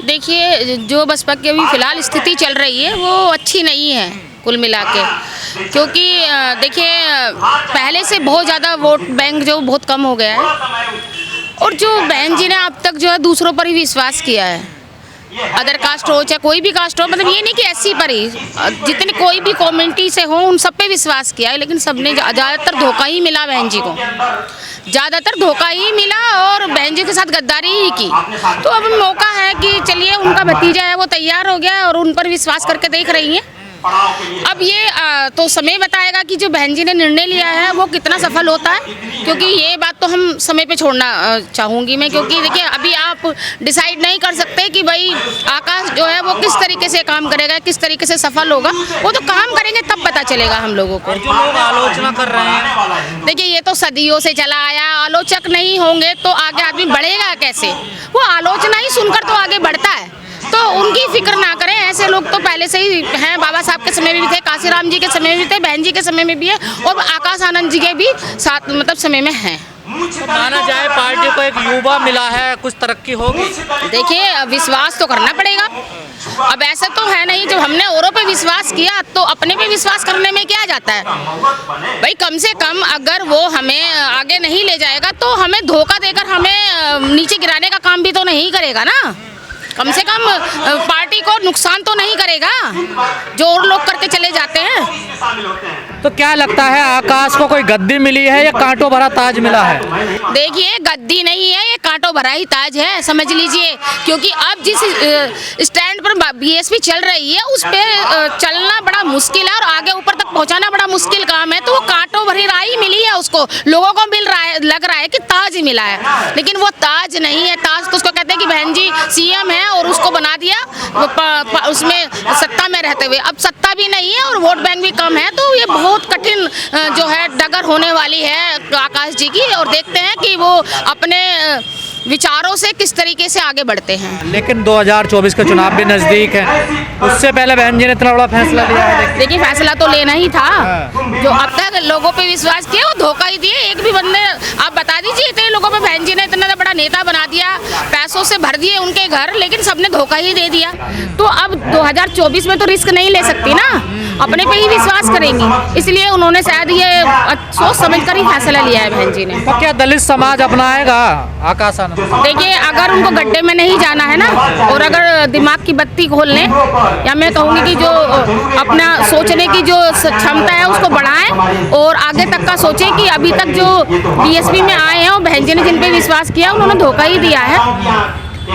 देखिए, जो बसपा की अभी फ़िलहाल स्थिति चल रही है वो अच्छी नहीं है कुल मिला के, क्योंकि देखिए पहले से बहुत ज़्यादा वोट बैंक जो बहुत कम हो गया है, और जो बहन जी ने अब तक जो है दूसरों पर ही विश्वास किया है, अदर कास्ट हो चाहे कोई भी कास्ट हो, मतलब ये नहीं कि एससी पर ही, जितने कोई भी कम्युनिटी से हो उन सब पे विश्वास किया है, लेकिन सबने ज़्यादातर धोखा ही मिला बहन जी को, ज़्यादातर धोखा ही मिला और बहन जी के साथ गद्दारी ही की। तो अब मौका है कि चलिए उनका भतीजा है वो तैयार हो गया और उन पर विश्वास करके देख रही हैं। अब ये तो समय बताएगा कि जो बहन जी ने निर्णय लिया है वो कितना सफल होता है, क्योंकि ये बात तो हम समय पे छोड़ना चाहूँगी मैं, क्योंकि देखिए अभी आप डिसाइड नहीं कर सकते कि भाई आकाश जो है वो किस तरीके से काम करेगा, किस तरीके से सफल होगा, वो तो काम करेंगे तब पता चलेगा हम लोगों को। जो लोग आलोचना कर रहे हैं, देखिए ये तो सदियों से चला आया, आलोचक नहीं होंगे तो आगे आदमी बढ़ेगा कैसे, वो आलोचना ही सुनकर तो आगे बढ़ता है, तो उनकी फिक्र ना करें। ऐसे लोग तो पहले से ही हैं, बाबा साहब के समय में भी थे, काशीराम जी के समय में भी थे, बहन जी के समय में भी है, और आकाश आनंद जी के भी साथ मतलब समय में हैं। तो माना जाए पार्टी को एक युवा मिला है, कुछ तरक्की होगी? देखिए विश्वास तो करना पड़ेगा, अब ऐसा तो है नहीं जब हमने औरों पे विश्वास किया तो अपने पे विश्वास करने में क्या जाता है भाई। कम से कम अगर वो हमें आगे नहीं ले जाएगा तो हमें धोखा देकर हमें नीचे गिराने का काम भी तो नहीं करेगा ना, कम से कम पार्टी को नुकसान तो नहीं करेगा जो और लोग करके चले जाते हैं। तो क्या लगता है आकाश को कोई गद्दी मिली है या कांटों भरा ताज मिला है? देखिए गद्दी नहीं है, ये कांटों भरा ही ताज है समझ लीजिए, क्योंकि अब जिस स्टैंड पर बीएसपी चल रही है उस पे चलना बड़ा मुश्किल है और आगे ऊपर तक पहुंचाना बड़ा मुश्किल काम है, तो वो कांटों भरी राही मिली है उसको, लोगों को मिल रहा है, लग रहा है कि ताज मिला है, लेकिन वो ताज नहीं है। ताज तो उसको कहते हैं कि बहन जी सीएम है और उसको बना दिया उसमें सत्ता में रहते हुए, अब सत्ता भी नहीं है और वोट बैंक भी कम है, तो ये बहुत कठिन जो है डगर होने वाली है आकाश जी की, और देखते हैं कि वो अपने विचारों से किस तरीके से आगे बढ़ते हैं। लेकिन 2024 का चुनाव भी नजदीक है, उससे पहले बहन जी ने इतना बड़ा फैसला लिया है। देखिए फैसला तो लेना ही था, जो अब तक लोगों पे विश्वास किया वो धोखा ही दिए। एक भी बंदे आप बता दीजिए इतने लोगों पे बहन जी ने इतना बड़ा नेता बना दिया, पैसों से भर दिए उनके घर, लेकिन सबने धोखा ही दे दिया। तो अब 2024 में तो रिस्क नहीं ले सकती ना, अपने पे ही विश्वास करेंगी, इसलिए उन्होंने शायद ये सोच समझ कर ही फैसला लिया है बहन जी ने। तो क्या दलित समाज अपनाएगा आकाश आनंद? देखिए अगर उनको गड्ढे में नहीं जाना है ना, और अगर दिमाग की बत्ती खोल लें, या मैं कहूँगी कि जो अपना सोचने की जो क्षमता है उसको बढ़ाएं और आगे तक का सोचें कि अभी तक जो बीएसपी में आए हैं और बहन जी ने जिन पे विश्वास किया उन्होंने धोखा ही दिया है,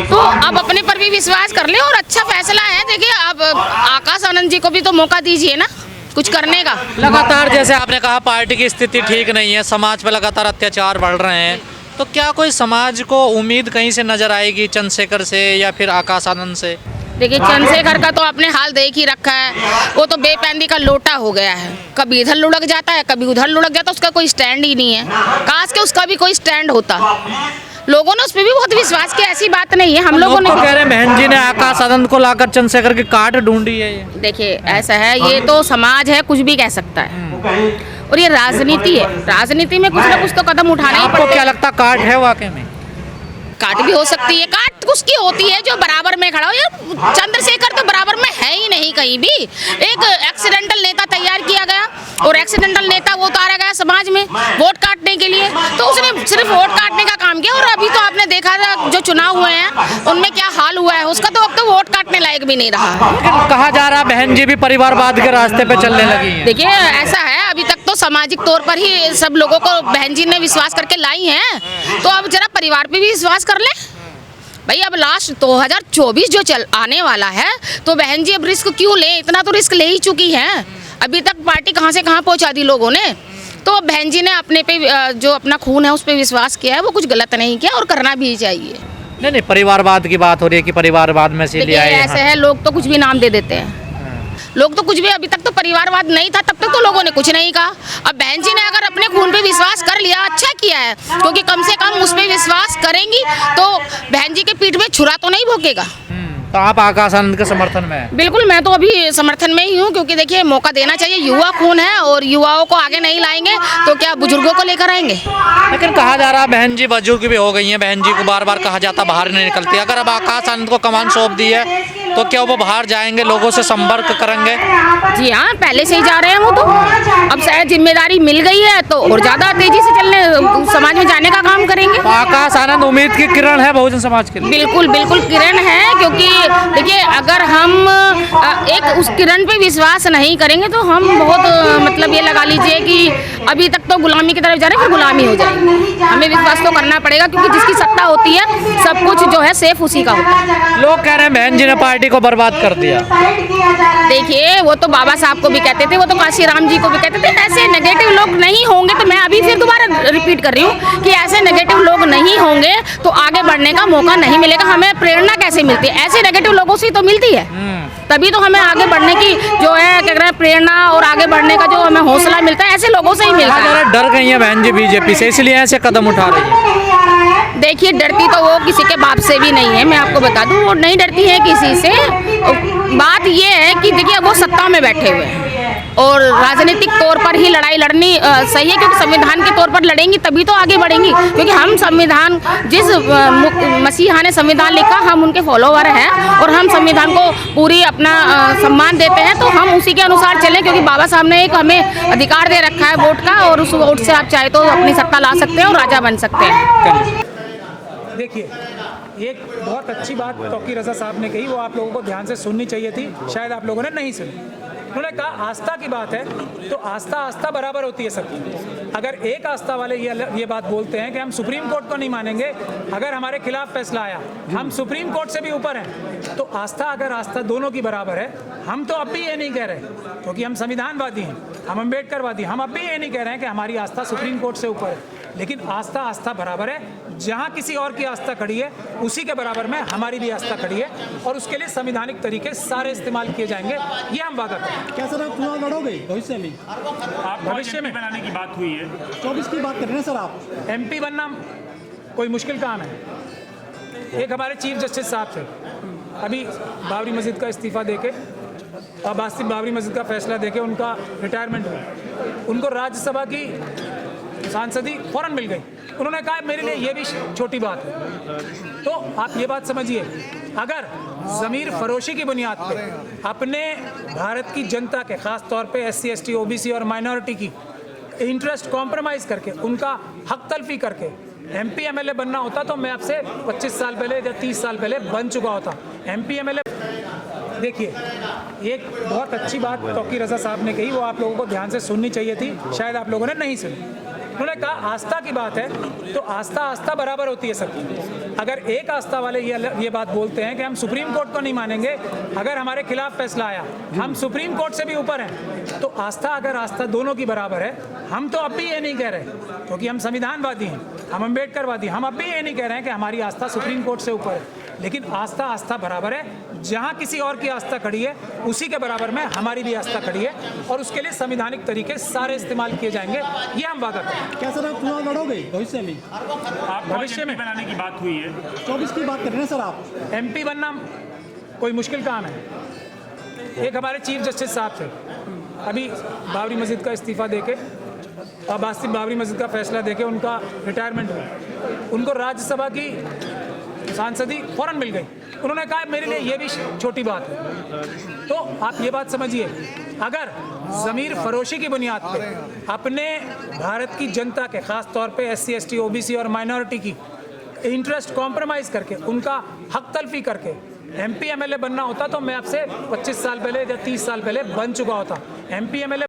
तो अब अपने पर भी विश्वास कर ले और अच्छा फैसला है। देखिए अब आकाश आनंद जी को भी तो मौका दीजिए ना कुछ करने का। लगातार जैसे आपने कहा पार्टी की स्थिति ठीक नहीं है, समाज पर लगातार अत्याचार बढ़ रहे हैं, तो क्या कोई समाज को उम्मीद कहीं से नजर आएगी चंद्रशेखर से या फिर आकाश आनंद से? देखिए चंद्रशेखर का तो आपने हाल देख ही रखा है, वो तो बेपैंदी का लोटा हो गया है, कभी इधर लुढ़क जाता है कभी उधर लुढ़क जाता है, उसका कोई स्टैंड ही नहीं है। काश के उसका भी कोई स्टैंड होता, लोगों ने उस पर भी बहुत विश्वास किया, ऐसी बात नहीं है। हम लोगों ने कह रहे हैं बहन जी ने आकाश आनंद को लाकर चंद्रशेखर की काट ढूंढी है। ये देखिए ऐसा है, ये तो समाज है, कुछ भी कह सकता है, और ये राजनीति है, राजनीति में कुछ ना कुछ तो कदम उठाना ही पड़ता है। क्या लगता काट है वाकई में? काट भी हो सकती है, काट उसकी होती है जो बराबर में खड़ा हो। यार चंद्रशेखर तो बराबर में है ही नहीं कहीं भी, एक एक्सीडेंटल नेता तैयार किया गया और एक्सीडेंटल नेता वो उतारा गया समाज में वोट काटने के लिए, तो उसने सिर्फ वोट काटने का काम किया। और अभी तो आपने देखा था जो चुनाव हुए हैं उनमें क्या हाल हुआ है उसका, तो अब तो वोट काटने लायक भी नहीं रहा है। कहा जा रहा बहन जी भी परिवारवाद के रास्ते पे चलने लगी है। देखिए ऐसा है, अभी तक तो सामाजिक तौर पर ही सब लोगों को बहन जी ने विश्वास करके लाई हैं, तो अब जरा परिवार पे भी विश्वास कर ले भाई। अब लास्ट 2024 जो चल आने वाला है, तो बहन जी अब रिस्क क्यों ले, इतना तो रिस्क ले ही चुकी हैं, अभी तक पार्टी कहाँ से कहाँ पहुँचा दी लोगों ने। तो अब बहन जी ने अपने पे जो अपना खून है उस पर विश्वास किया है, वो कुछ गलत नहीं किया और करना भी चाहिए। नहीं परिवारवाद की बात हो रही है कि परिवारवाद में से लिया है। ऐसे है, लोग तो कुछ भी नाम दे देते हैं, लोग तो कुछ भी, अभी तक तो परिवारवाद नहीं था तब तक तो लोगों ने कुछ नहीं कहा। अब बहन जी ने अगर अपने खून पे विश्वास कर लिया, अच्छा किया है, क्योंकि कम से कम उस पे विश्वास करेंगी तो बहन जी के पीठ में छुरा तो नहीं भोंकेगा। तो आप आकाश आनंद के समर्थन में हैं? बिल्कुल, मैं तो अभी समर्थन में ही हूँ, क्योंकि देखिए मौका देना चाहिए, युवा खून है और युवाओं को आगे नहीं लाएंगे तो क्या बुजुर्गों को लेकर आएंगे। लेकिन कहा जा रहा है बहन जी बुजुर्ग भी हो गई हैं, बहन जी को बार बार कहा जाता बाहर नहीं निकलती। अगर अब आकाश आनंद को कमान सौंप दी है तो क्या वो बाहर जाएंगे, लोगों से संपर्क करेंगे? जी हाँ, पहले से ही जा रहे हैं वो तो। अब शायद जिम्मेदारी मिल गई है तो और ज़्यादा तेजी से चलने समाज में जाने का काम करेंगे। तो आकाश आनंद उम्मीद की किरण है बहुजन समाज के लिए। बिल्कुल बिल्कुल किरण है, क्योंकि देखिए अगर हम एक उस किरण पे विश्वास नहीं करेंगे तो हम बहुत मतलब ये लगा लीजिए कि अभी तक तो गुलामी की तरफ जा रहे हैं, फिर गुलामी हो जाएगी। हमें विश्वास तो करना पड़ेगा, क्योंकि जिसकी सत्ता होती है सब कुछ जो है सेफ उसी का होता है। लोग कह रहे हैं बहन जी ने पार्टी को बर्बाद कर दिया। देखिए वो तो बाबा साहब को भी कहते थे, वो तो काशी राम जी को भी कहते थे। ऐसे नेगेटिव लोग नहीं होंगे तो मैं अभी फिर दोबारा रिपीट कर रही हूँ कि ऐसे नेगेटिव लोग नहीं होंगे तो आगे बढ़ने का मौका नहीं मिलेगा। हमें प्रेरणा कैसे मिलती है? ऐसे नेगेटिव लोगों से तो मिलती है, तभी तो हमें आगे बढ़ने की जो है क्या कहते हैं प्रेरणा और आगे बढ़ने का जो हमें हौसला मिलता है, ऐसे लोगों से ही मिलता है। डर गई है बहन जी बीजेपी से, इसलिए ऐसे कदम उठा रही है। देखिए डरती तो वो किसी के बाप से भी नहीं है, मैं आपको बता दूं, वो नहीं डरती है किसी से। बात ये है कि देखिए वो सत्ता में बैठे हुए हैं और राजनीतिक तौर पर ही लड़ाई लड़नी सही है, क्योंकि संविधान के तौर पर लड़ेंगी तभी तो आगे बढ़ेंगी। क्योंकि हम संविधान जिस मसीहा ने संविधान लिखा हम उनके फॉलोवर हैं और हम संविधान को पूरी अपना सम्मान देते हैं, तो हम उसी के अनुसार चलें, क्योंकि बाबा साहब ने एक हमें अधिकार दे रखा है वोट का, और उस वोट से आप चाहे तो अपनी सत्ता ला सकते हैं और राजा बन सकते हैं। देखिए एक बहुत अच्छी बात तौकीर रज़ा साहब ने कही, वो आप लोगों को ध्यान से सुननी चाहिए थी, शायद आप लोगों ने नहीं सुनी। उन्होंने कहा आस्था की बात है तो आस्था आस्था बराबर होती है सबकी। अगर एक आस्था वाले ये बात बोलते हैं कि हम सुप्रीम कोर्ट को नहीं मानेंगे, अगर हमारे खिलाफ फैसला आया हम सुप्रीम कोर्ट से भी ऊपर हैं, तो आस्था अगर आस्था दोनों की बराबर है, हम तो अब भी ये नहीं कह रहे क्योंकि हम संविधानवादी हैं, हम अम्बेडकरवादी, हम अब भी ये नहीं कह रहे हैं कि हमारी आस्था सुप्रीम कोर्ट से ऊपर है, लेकिन आस्था आस्था बराबर है। जहाँ किसी और की आस्था खड़ी है उसी के बराबर में हमारी भी आस्था खड़ी है, और उसके लिए संवैधानिक तरीके सारे इस्तेमाल किए जाएंगे, ये हम वादा करें। क्या सर आप चुनाव लड़ोगे भविष्य में? आप भविष्य में बनाने की बात हुई है, 24 की बात कर रहे हैं सर आप? MP बनना कोई मुश्किल काम है। एक हमारे चीफ जस्टिस साहब थे, अभी बाबरी मस्जिद का इस्तीफा देके अब आसिफ बाबरी मस्जिद का फैसला देके उनका रिटायरमेंट हुआ, उनको राज्यसभा की सांसदी फौरन मिल गई। उन्होंने कहा मेरे लिए ये भी छोटी बात है। तो आप ये बात समझिए, अगर ज़मीर फरोशी की बुनियाद पे अपने भारत की जनता के ख़ास तौर पे SC ST OBC और माइनॉरिटी की इंटरेस्ट कॉम्प्रोमाइज़ करके उनका हक तलफी करके MP MLA बनना होता तो मैं आपसे 25 साल पहले या 30 साल पहले बन चुका होता। MP MLA देखिए एक बहुत अच्छी बात तौकीर रज़ा साहब ने कही, वो आप लोगों को ध्यान से सुननी चाहिए थी, शायद आप लोगों ने नहीं सुनी। उन्होंने कहा आस्था की बात है तो आस्था आस्था बराबर होती है सबकी। अगर एक आस्था वाले ये बात बोलते हैं कि हम सुप्रीम कोर्ट को नहीं मानेंगे, अगर हमारे खिलाफ फैसला आया हम सुप्रीम कोर्ट से भी ऊपर हैं, तो आस्था अगर आस्था दोनों की बराबर है, हम तो अब भी ये नहीं कह रहे क्योंकि हम संविधानवादी हैं, हम अम्बेडकरवादी, हम अब भी ये नहीं कह रहे हैं कि हमारी आस्था सुप्रीम कोर्ट से ऊपर है, लेकिन आस्था आस्था बराबर है। जहाँ किसी और की आस्था खड़ी है उसी के बराबर में हमारी भी आस्था खड़ी है, और उसके लिए संवैधानिक तरीके सारे इस्तेमाल किए जाएंगे, ये हम वादा करें। क्या सर आप चुनाव लड़ोगे भविष्य में? आप भविष्य में बनाने की बात हुई है, 24 की बात कर रहे हैं सर आप? MP बनना कोई मुश्किल काम है। एक हमारे चीफ जस्टिस साहब थे, अभी बाबरी मस्जिद का इस्तीफा देके अब आसिफ बाबरी मस्जिद का फैसला देके उनका रिटायरमेंट हुआ, उनको राज्यसभा की सांसदी फौरन मिल गई। उन्होंने कहा मेरे लिए ये भी छोटी बात है। तो आप ये बात समझिए, अगर ज़मीर फरोशी की बुनियाद पे अपने भारत की जनता के ख़ास तौर पे SC ST OBC और माइनॉरिटी की इंटरेस्ट कॉम्प्रोमाइज़ करके उनका हक तलफी करके MP MLA बनना होता तो मैं आपसे 25 साल पहले या 30 साल पहले बन चुका होता। MP MLA